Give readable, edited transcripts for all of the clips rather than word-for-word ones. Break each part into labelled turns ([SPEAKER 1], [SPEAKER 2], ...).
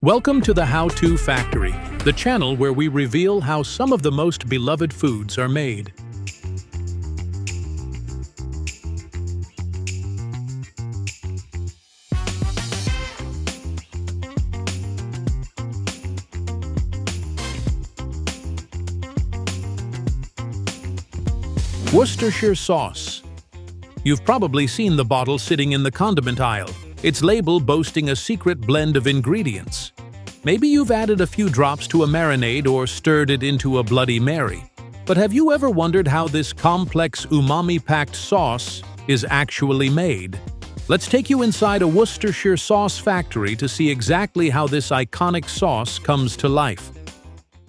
[SPEAKER 1] Welcome to the How-To Factory, the channel where we reveal how some of the most beloved foods are made. Worcestershire sauce. You've probably seen the bottle sitting in the condiment aisle. Its label boasting a secret blend of ingredients. Maybe you've added a few drops to a marinade or stirred it into a Bloody Mary. But have you ever wondered how this complex umami-packed sauce is actually made? Let's take you inside a Worcestershire sauce factory to see exactly how this iconic sauce comes to life.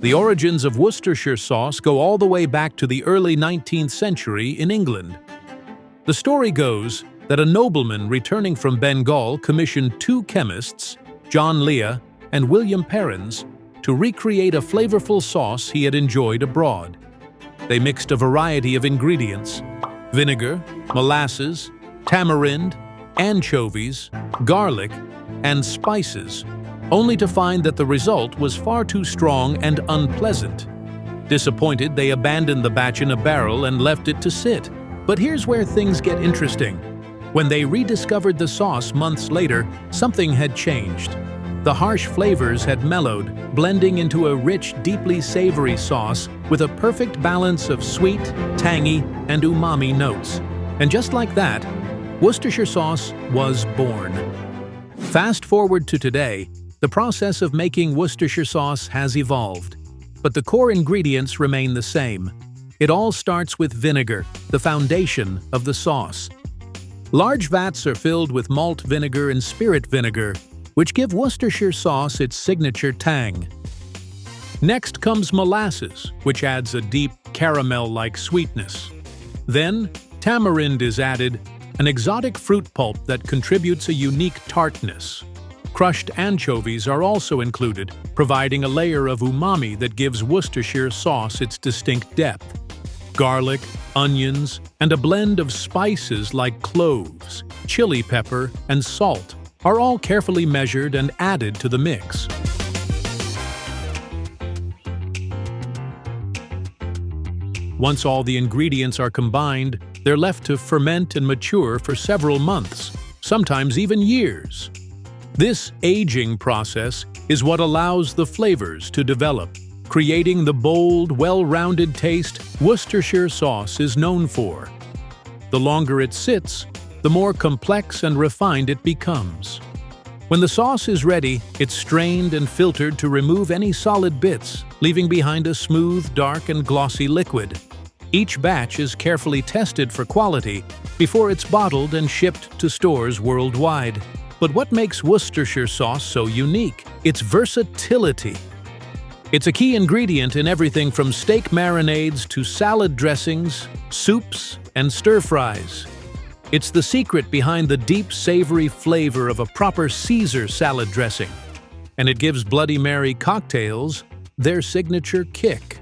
[SPEAKER 1] The origins of Worcestershire sauce go all the way back to the early 19th century in England. The story goes that a nobleman returning from Bengal commissioned two chemists, John Leah and William Perrins, to recreate a flavorful sauce he had enjoyed abroad. They mixed a variety of ingredients: vinegar, molasses, tamarind, anchovies, garlic, and spices, only to find that the result was far too strong and unpleasant. Disappointed, they abandoned the batch in a barrel and left it to sit. But here's where things get interesting. When they rediscovered the sauce months later, something had changed. The harsh flavors had mellowed, blending into a rich, deeply savory sauce with a perfect balance of sweet, tangy, and umami notes. And just like that, Worcestershire sauce was born. Fast forward to today, the process of making Worcestershire sauce has evolved. But the core ingredients remain the same. It all starts with vinegar, the foundation of the sauce. Large vats are filled with malt vinegar and spirit vinegar, which give Worcestershire sauce its signature tang. Next comes molasses, which adds a deep caramel-like sweetness. Then, tamarind is added, an exotic fruit pulp that contributes a unique tartness. Crushed anchovies are also included, providing a layer of umami that gives Worcestershire sauce its distinct depth. Garlic, onions, and a blend of spices like cloves, chili pepper, and salt are all carefully measured and added to the mix. Once all the ingredients are combined, they're left to ferment and mature for several months, sometimes even years. This aging process is what allows the flavors to develop, creating the bold, well-rounded taste Worcestershire sauce is known for. The longer it sits, the more complex and refined it becomes. When the sauce is ready, it's strained and filtered to remove any solid bits, leaving behind a smooth, dark, and glossy liquid. Each batch is carefully tested for quality before it's bottled and shipped to stores worldwide. But what makes Worcestershire sauce so unique? Its versatility. It's a key ingredient in everything from steak marinades to salad dressings, soups, and stir-fries. It's the secret behind the deep, savory flavor of a proper Caesar salad dressing. And it gives Bloody Mary cocktails their signature kick.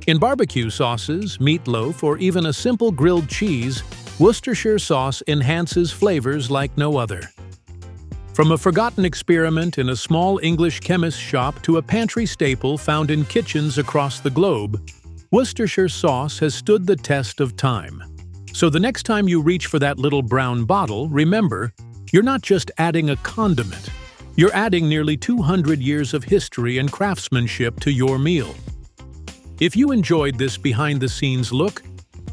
[SPEAKER 1] In barbecue sauces, meatloaf, or even a simple grilled cheese, Worcestershire sauce enhances flavors like no other. From a forgotten experiment in a small English chemist shop to a pantry staple found in kitchens across the globe, Worcestershire sauce has stood the test of time. So the next time you reach for that little brown bottle, remember, you're not just adding a condiment. You're adding nearly 200 years of history and craftsmanship to your meal. If you enjoyed this behind-the-scenes look,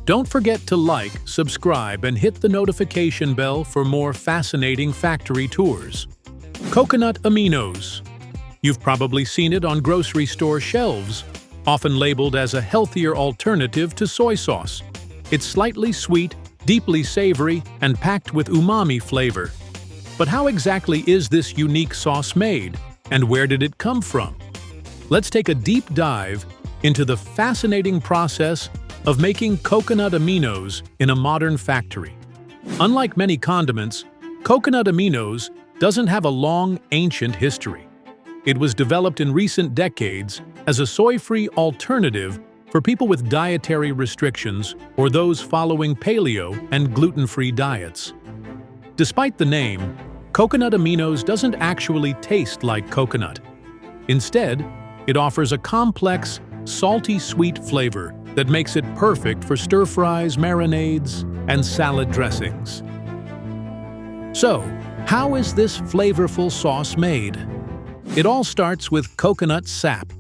[SPEAKER 1] don't forget to like, subscribe, and hit the notification bell for more fascinating factory tours. Coconut aminos. You've probably seen it on grocery store shelves, often labeled as a healthier alternative to soy sauce. It's slightly sweet, deeply savory, and packed with umami flavor. But how exactly is this unique sauce made, and where did it come from? Let's take a deep dive into the fascinating process of making coconut aminos in a modern factory. Unlike many condiments, coconut aminos doesn't have a long, ancient history. It was developed in recent decades as a soy-free alternative for people with dietary restrictions or those following paleo and gluten-free diets. Despite the name, coconut aminos doesn't actually taste like coconut. Instead, it offers a complex, salty-sweet flavor that makes it perfect for stir-fries, marinades, and salad dressings. So, how is this flavorful sauce made? It all starts with coconut sap,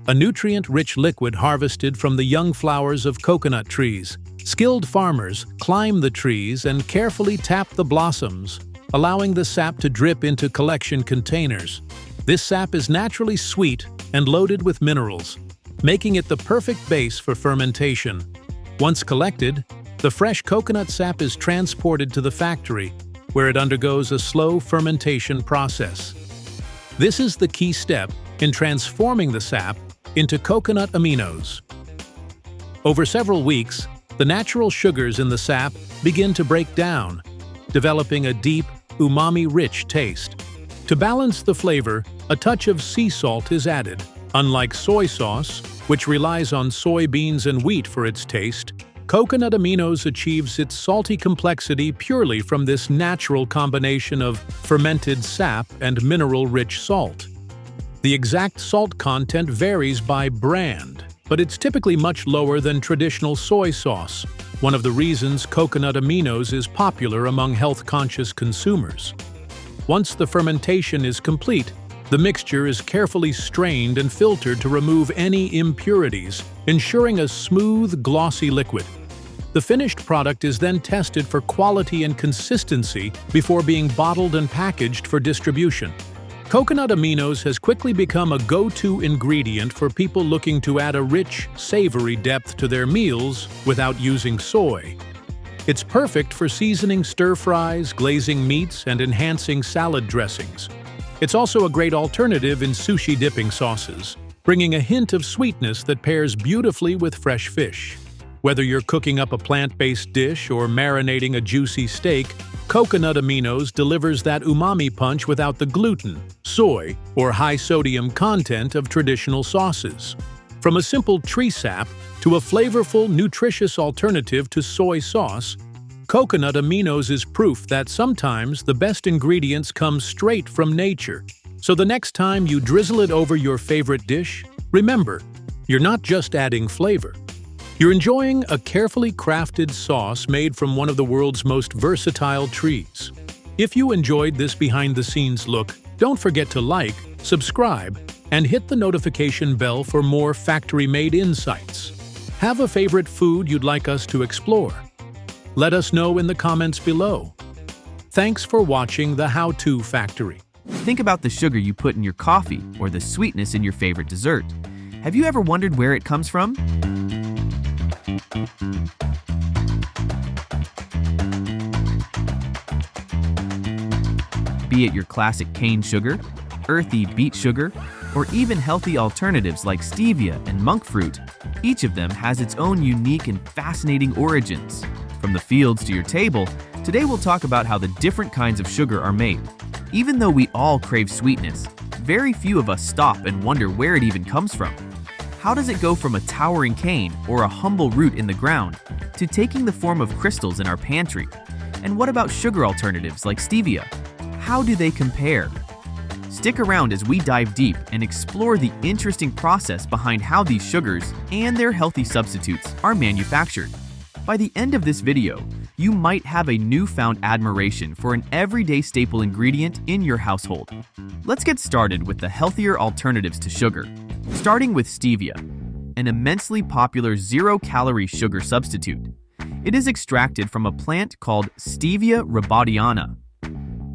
[SPEAKER 1] a nutrient-rich liquid harvested from the young flowers of coconut trees. Skilled farmers climb the trees and carefully tap the blossoms, allowing the sap to drip into collection containers. This sap is naturally sweet and loaded with minerals, making it the perfect base for fermentation. Once collected, the fresh coconut sap is transported to the factory, where it undergoes a slow fermentation process. This is the key step in transforming the sap into coconut aminos. Over several weeks, the natural sugars in the sap begin to break down, developing a deep, umami-rich taste. To balance the flavor, a touch of sea salt is added. Unlike soy sauce, which relies on soybeans and wheat for its taste, coconut aminos achieves its salty complexity purely from this natural combination of fermented sap and mineral-rich salt. The exact salt content varies by brand, but it's typically much lower than traditional soy sauce, one of the reasons coconut aminos is popular among health-conscious consumers. Once the fermentation is complete, the mixture is carefully strained and filtered to remove any impurities, ensuring a smooth, glossy liquid. The finished product is then tested for quality and consistency before being bottled and packaged for distribution. Coconut aminos has quickly become a go-to ingredient for people looking to add a rich, savory depth to their meals without using soy. It's perfect for seasoning stir-fries, glazing meats, and enhancing salad dressings. It's also a great alternative in sushi dipping sauces, bringing a hint of sweetness that pairs beautifully with fresh fish. Whether you're cooking up a plant-based dish or marinating a juicy steak, coconut aminos delivers that umami punch without the gluten, soy, or high-sodium content of traditional sauces. From a simple tree sap to a flavorful, nutritious alternative to soy sauce, coconut aminos is proof that sometimes the best ingredients come straight from nature. So the next time you drizzle it over your favorite dish, remember, you're not just adding flavor. You're enjoying a carefully crafted sauce made from one of the world's most versatile trees. If you enjoyed this behind-the-scenes look, don't forget to like, subscribe, and hit the notification bell for more factory-made insights. Have a favorite food you'd like us to explore? Let us know in the comments below. Thanks for watching the How-To Factory.
[SPEAKER 2] Think about the sugar you put in your coffee or the sweetness in your favorite dessert. Have you ever wondered where it comes from? Be it your classic cane sugar, earthy beet sugar, or even healthy alternatives like stevia and monk fruit, each of them has its own unique and fascinating origins. From the fields to your table, today we'll talk about how the different kinds of sugar are made. Even though we all crave sweetness, very few of us stop and wonder where it even comes from. How does it go from a towering cane or a humble root in the ground to taking the form of crystals in our pantry? And what about sugar alternatives like stevia? How do they compare? Stick around as we dive deep and explore the interesting process behind how these sugars and their healthy substitutes are manufactured. By the end of this video, you might have a newfound admiration for an everyday staple ingredient in your household. Let's get started with the healthier alternatives to sugar. Starting with stevia, an immensely popular zero-calorie sugar substitute. It is extracted from a plant called Stevia rebaudiana.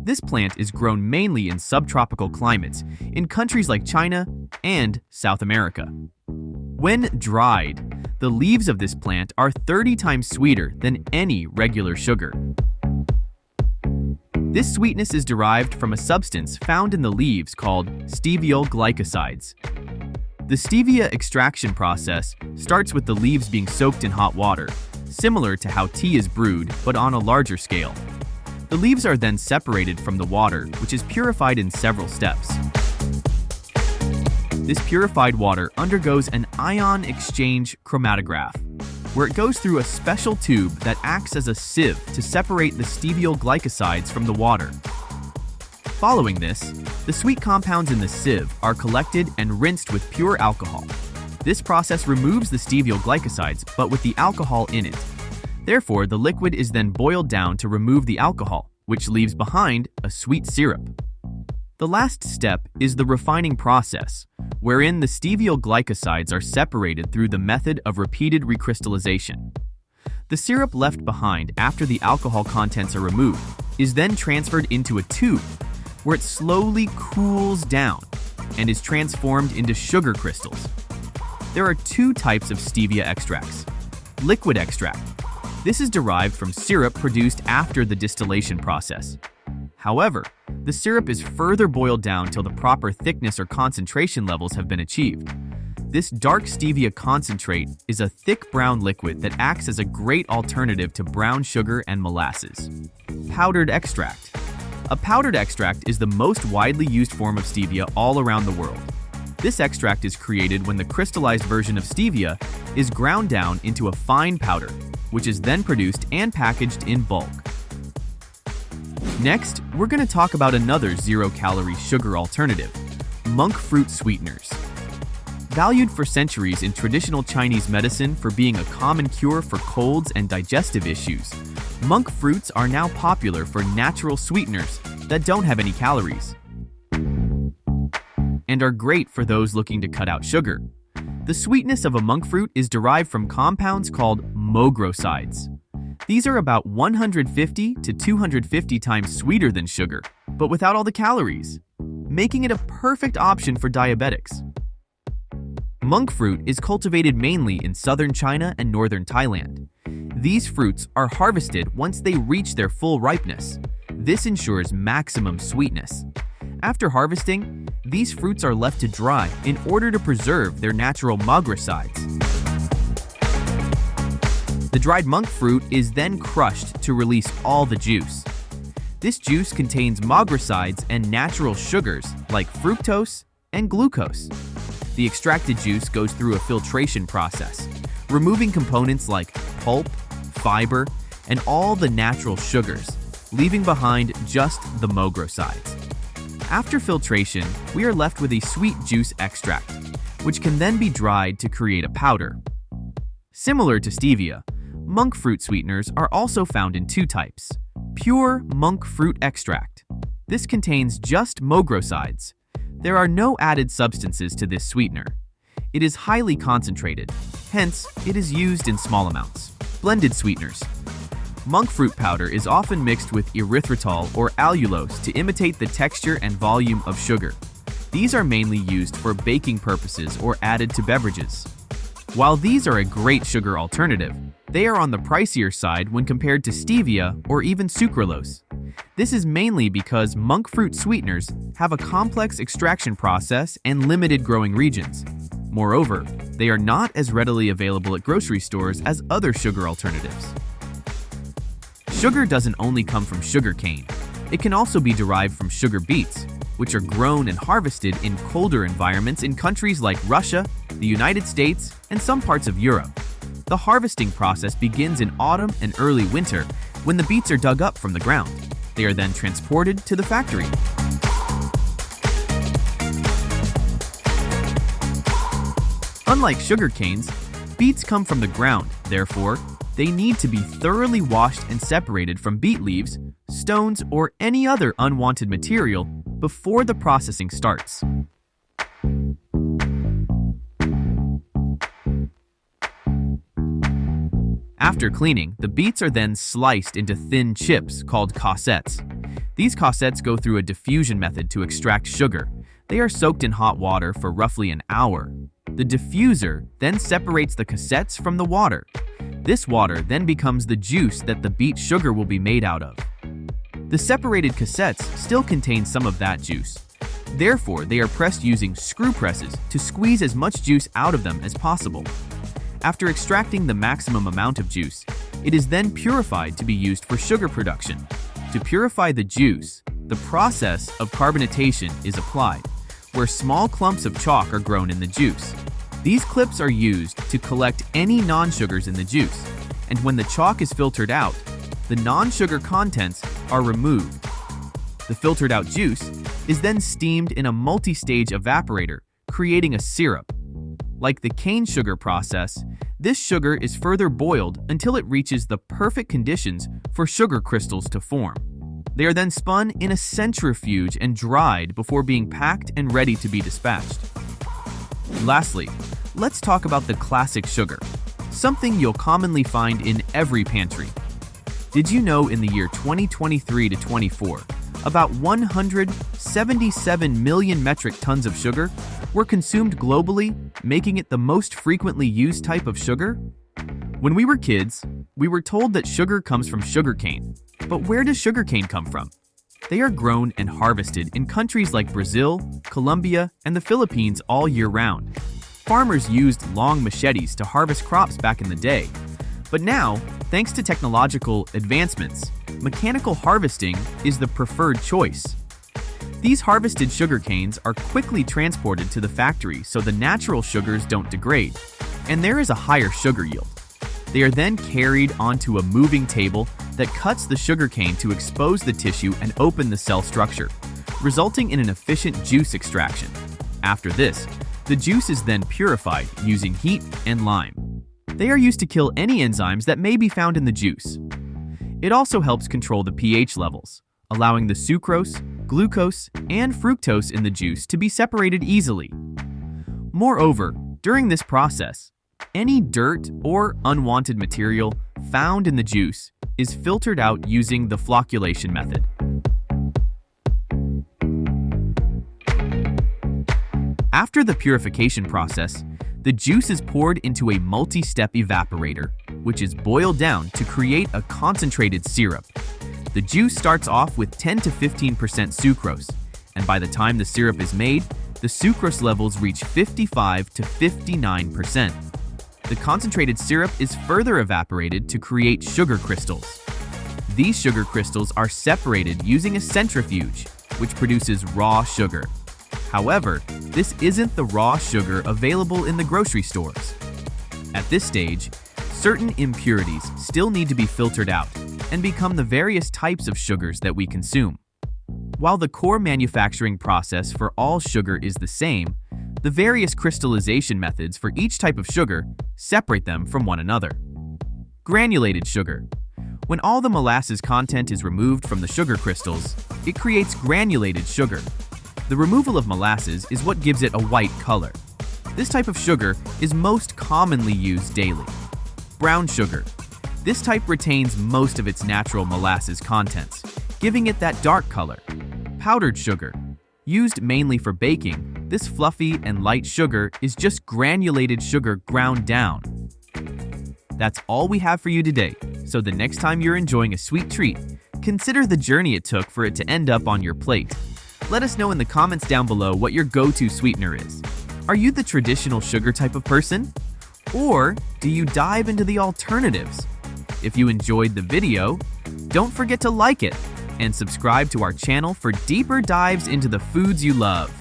[SPEAKER 2] This plant is grown mainly in subtropical climates in countries like China and South America. When dried, the leaves of this plant are 30 times sweeter than any regular sugar. This sweetness is derived from a substance found in the leaves called steviol glycosides. The stevia extraction process starts with the leaves being soaked in hot water, similar to how tea is brewed but on a larger scale. The leaves are then separated from the water, which is purified in several steps. This purified water undergoes an ion exchange chromatograph, where it goes through a special tube that acts as a sieve to separate the steviol glycosides from the water. Following this, the sweet compounds in the sieve are collected and rinsed with pure alcohol. This process removes the stevia glycosides, but with the alcohol in it. Therefore, the liquid is then boiled down to remove the alcohol, which leaves behind a sweet syrup. The last step is the refining process, wherein the stevia glycosides are separated through the method of repeated recrystallization. The syrup left behind after the alcohol contents are removed is then transferred into a tube, where it slowly cools down and is transformed into sugar crystals. There are two types of stevia extracts. Liquid extract. This is derived from syrup produced after the distillation process. However, the syrup is further boiled down till the proper thickness or concentration levels have been achieved. This dark stevia concentrate is a thick brown liquid that acts as a great alternative to brown sugar and molasses. Powdered extract. A powdered extract is the most widely used form of stevia all around the world. This extract is created when the crystallized version of stevia is ground down into a fine powder, which is then produced and packaged in bulk. Next, we're going to talk about another zero-calorie sugar alternative, monk fruit sweeteners. Valued for centuries in traditional Chinese medicine for being a common cure for colds and digestive issues, monk fruits are now popular for natural sweeteners that don't have any calories and are great for those looking to cut out sugar. The sweetness of a monk fruit is derived from compounds called mogrosides. These are about 150 to 250 times sweeter than sugar, but without all the calories, making it a perfect option for diabetics. Monk fruit is cultivated mainly in southern China and northern Thailand. These fruits are harvested once they reach their full ripeness. This ensures maximum sweetness. After harvesting, these fruits are left to dry in order to preserve their natural mogrosides. The dried monk fruit is then crushed to release all the juice. This juice contains mogrosides and natural sugars like fructose and glucose. The extracted juice goes through a filtration process, removing components like pulp, fiber, and all the natural sugars, leaving behind just the mogrosides. After filtration, we are left with a sweet juice extract, which can then be dried to create a powder. Similar to stevia, monk fruit sweeteners are also found in two types. Pure monk fruit extract. This contains just mogrosides. There are no added substances to this sweetener. It is highly concentrated, hence it is used in small amounts. Blended sweeteners. Monk fruit powder is often mixed with erythritol or allulose to imitate the texture and volume of sugar. These are mainly used for baking purposes or added to beverages. While these are a great sugar alternative, they are on the pricier side when compared to stevia or even sucralose. This is mainly because monk fruit sweeteners have a complex extraction process and limited growing regions. Moreover, they are not as readily available at grocery stores as other sugar alternatives. Sugar doesn't only come from sugar cane. It can also be derived from sugar beets, which are grown and harvested in colder environments in countries like Russia, the United States, and some parts of Europe. The harvesting process begins in autumn and early winter when the beets are dug up from the ground. They are then transported to the factory. Unlike sugar canes, beets come from the ground, therefore, they need to be thoroughly washed and separated from beet leaves, stones, or any other unwanted material before the processing starts. After cleaning, the beets are then sliced into thin chips called cossettes. These cossettes go through a diffusion method to extract sugar. They are soaked in hot water for roughly an hour. The diffuser then separates the cossettes from the water. This water then becomes the juice that the beet sugar will be made out of. The separated cossettes still contain some of that juice. Therefore, they are pressed using screw presses to squeeze as much juice out of them as possible. After extracting the maximum amount of juice, it is then purified to be used for sugar production. To purify the juice, the process of carbonatation is applied, where small clumps of chalk are grown in the juice. These clips are used to collect any non-sugars in the juice, and when the chalk is filtered out, the non-sugar contents are removed. The filtered out juice is then steamed in a multi-stage evaporator, creating a syrup. Like the cane sugar process, this sugar is further boiled until it reaches the perfect conditions for sugar crystals to form. They are then spun in a centrifuge and dried before being packed and ready to be dispatched. Lastly, let's talk about the classic sugar, something you'll commonly find in every pantry. Did you know in the year 2023 to 24, about 177 million metric tons of sugar were consumed globally, making it the most frequently used type of sugar? When we were kids, we were told that sugar comes from sugarcane. But where does sugarcane come from? They are grown and harvested in countries like Brazil, Colombia, and the Philippines all year round. Farmers used long machetes to harvest crops back in the day. But now, thanks to technological advancements, mechanical harvesting is the preferred choice. These harvested sugar canes are quickly transported to the factory so the natural sugars don't degrade, and there is a higher sugar yield. They are then carried onto a moving table that cuts the sugar cane to expose the tissue and open the cell structure, resulting in an efficient juice extraction. After this, the juice is then purified using heat and lime. They are used to kill any enzymes that may be found in the juice. It also helps control the pH levels, allowing the sucrose, glucose, and fructose in the juice to be separated easily. Moreover, during this process, any dirt or unwanted material found in the juice is filtered out using the flocculation method. After the purification process, the juice is poured into a multi-step evaporator, which is boiled down to create a concentrated syrup. The juice starts off with 10 to 15% sucrose, and by the time the syrup is made, the sucrose levels reach 55 to 59%. The concentrated syrup is further evaporated to create sugar crystals. These sugar crystals are separated using a centrifuge, which produces raw sugar. However, this isn't the raw sugar available in the grocery stores. At this stage, certain impurities still need to be filtered out and become the various types of sugars that we consume. While the core manufacturing process for all sugar is the same, the various crystallization methods for each type of sugar separate them from one another. Granulated sugar. When all the molasses content is removed from the sugar crystals, it creates granulated sugar. The removal of molasses is what gives it a white color. This type of sugar is most commonly used daily. Brown sugar. This type retains most of its natural molasses contents, giving it that dark color. Powdered sugar. Used mainly for baking, this fluffy and light sugar is just granulated sugar ground down. That's all we have for you today, so the next time you're enjoying a sweet treat, consider the journey it took for it to end up on your plate. Let us know in the comments down below what your go-to sweetener is. Are you the traditional sugar type of person? Or do you dive into the alternatives? If you enjoyed the video, don't forget to like it and subscribe to our channel for deeper dives into the foods you love.